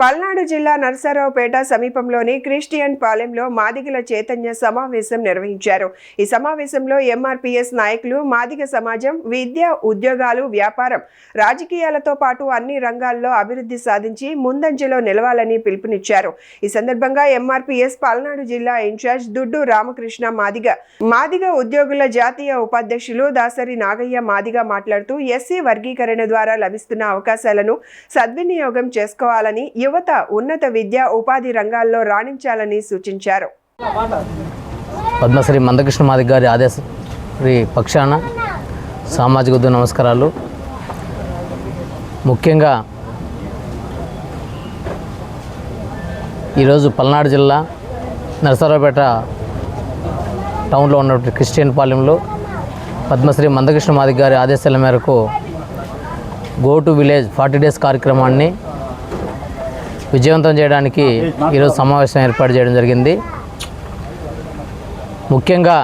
పల్నాడు జిల్లా నరసరావుపేట సమీపంలోని క్రిస్టియన్ పాలెంలో మాదిగల చైతన్య సమావేశం నిర్వహించారు. ఈ సమావేశంలో ఎంఆర్పీఎస్ నాయకులు మాదిగ సమాజం విద్య, ఉద్యోగాలు, వ్యాపారం, రాజకీయాలతో పాటు అన్ని రంగాల్లో అభివృద్ధి సాధించి ముందంజలో నిలవాలని పిలుపునిచ్చారు. ఈ సందర్భంగా ఎంఆర్పీఎస్ పల్నాడు జిల్లా ఇన్ఛార్జ్ దుడ్డు రామకృష్ణ మాదిగ ఉద్యోగుల జాతీయ ఉపాధ్యక్షులు దాసరి నాగయ్య మాదిగ మాట్లాడుతూ ఎస్సీ వర్గీకరణ ద్వారా లభిస్తున్న అవకాశాలను సద్వినియోగం చేసుకోవాలని, యువత ఉన్నత విద్యా ఉపాధి రంగాల్లో రాణించాలని సూచించారు. పద్మశ్రీ మందకృష్ణ మాదిగ గారి ఆదేశ పక్షాన సామాజిక ఉద్యమ నమస్కారాలు. ముఖ్యంగా ఈరోజు పల్నాడు జిల్లా నరసరావుపేట టౌన్లో ఉన్నటువంటి క్రిస్టియన్ పాలెంలో పద్మశ్రీ మందకృష్ణ మాదిగ గారి ఆదేశాల మేరకు గో టు విలేజ్ 40 డేస్ కార్యక్రమాన్ని విజయవంతం చేయడానికి ఈరోజు సమావేశం ఏర్పాటు చేయడం జరిగింది. ముఖ్యంగా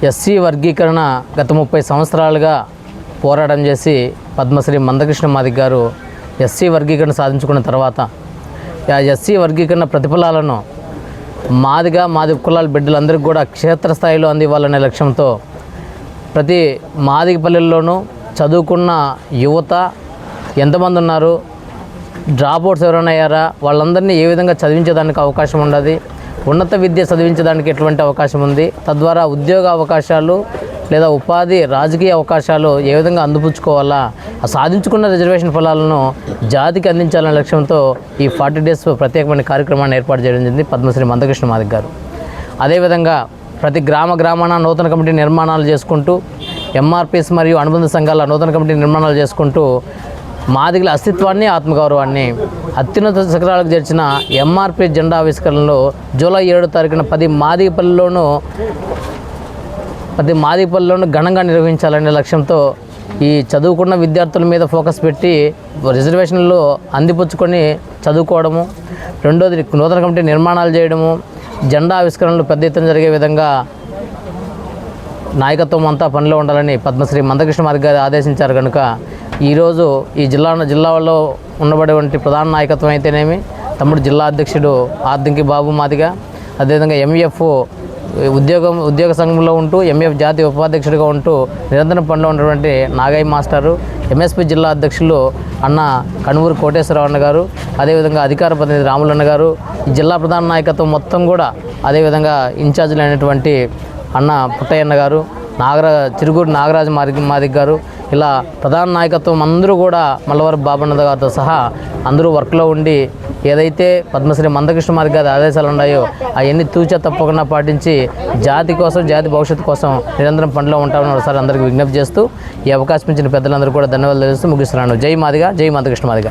ఎస్సీ వర్గీకరణ గత 30 సంవత్సరాలుగా పోరాటం చేసి పద్మశ్రీ మందకృష్ణ మాదిగ గారు ఎస్సీ వర్గీకరణ సాధించుకున్న తర్వాత ఆ ఎస్సీ వర్గీకరణ ప్రతిఫలాలను మాదిగ కులాల బిడ్డలందరికీ కూడా క్షేత్రస్థాయిలో అందివ్వాలనే లక్ష్యంతో ప్రతి మాదిగ పల్లెల్లోనూ చదువుకున్న యువత ఎంతమంది ఉన్నారు, డ్రాప్అవుట్స్ ఎవరైనా అయ్యారా, వాళ్ళందరినీ ఏ విధంగా చదివించేదానికి అవకాశం ఉండదు, ఉన్నత విద్య చదివించడానికి ఎటువంటి అవకాశం ఉంది, తద్వారా ఉద్యోగ అవకాశాలు లేదా ఉపాధి, రాజకీయ అవకాశాలు ఏ విధంగా అందిపుచ్చుకోవాలా, సాధించుకున్న రిజర్వేషన్ ఫలాలను జాతికి అందించాలనే లక్ష్యంతో ఈ 40 డేస్ ప్రత్యేకమైన కార్యక్రమాన్ని ఏర్పాటు చేయడం జరిగింది పద్మశ్రీ మందకృష్ణ మాదిగ గారు. అదేవిధంగా ప్రతి గ్రామాన నూతన కమిటీ నిర్మాణాలు చేసుకుంటూ, ఎంఆర్పీఎస్ మరియు అనుబంధ సంఘాల నూతన కమిటీ నిర్మాణాలు చేసుకుంటూ మాదిగల అస్తిత్వాన్ని, ఆత్మగౌరవాన్ని అత్యున్నత శిఖరాలకు చేర్చిన ఎంఆర్పీ జెండా ఆవిష్కరణలో జూలై 7వ తారీఖున 10 మాదిగపల్లిలోనూ ఘనంగా నిర్వహించాలనే లక్ష్యంతో ఈ చదువుకున్న విద్యార్థుల మీద ఫోకస్ పెట్టి రిజర్వేషన్లు అందిపుచ్చుకొని చదువుకోవడము, రెండోది నూతన కమిటీ నిర్మాణాలు చేయడము, జెండా ఆవిష్కరణలు పెద్ద ఎత్తున జరిగే విధంగా నాయకత్వం అంతా పనిలో ఉండాలని పద్మశ్రీ మందకృష్ణ మాదిగ గారు ఆదేశించారు. కనుక ఈరోజు ఈ జిల్లాలో ఉండబడేటువంటి ప్రధాన నాయకత్వం అయితేనేమి, తమ్ముడు జిల్లా అధ్యక్షుడు ఆర్దింకి బాబు మాదిగ, అదేవిధంగా ఎంఎఫ్ ఉద్యోగ సంఘంలో ఉంటూ ఎంఎఫ్ జాతీయ ఉపాధ్యక్షుడిగా ఉంటూ నిరంతరం పనిలో ఉన్నటువంటి నాగయ్య మాస్టరు, ఎంఎస్పీ జిల్లా అధ్యక్షులు అన్న కణువూరు కోటేశ్వరరావు అన్న గారు, అదేవిధంగా అధికార ప్రతినిధి రాములన్న గారు, ఈ జిల్లా ప్రధాన నాయకత్వం మొత్తం కూడా, అదేవిధంగా ఇన్ఛార్జీలు అయినటువంటి అన్న పుట్టయ్యన్న గారు, చిరుగురు నాగరాజు మాదిగ గారు, ఇలా ప్రధాన నాయకత్వం అందరూ కూడా మల్లవరపు బాబన్న గారితో సహా అందరూ వర్క్లో ఉండి ఏదైతే పద్మశ్రీ మందకృష్ణ మాదిగ గారి ఆదేశాలు ఉన్నాయో అవన్నీ తూచా తప్పకుండా పాటించి జాతి కోసం, జాతి భవిష్యత్తు కోసం నిరంతరం పనిలో ఉంటామని ఒకసారి అందరికీ విజ్ఞప్తి చేస్తూ ఈ అవకాశం ఇచ్చిన పెద్దలందరూ కూడా ధన్యవాదాలు తెలుస్తూ ముగిస్తున్నాను. జై మాదిగ, జై మందకృష్ణ మాదిగ.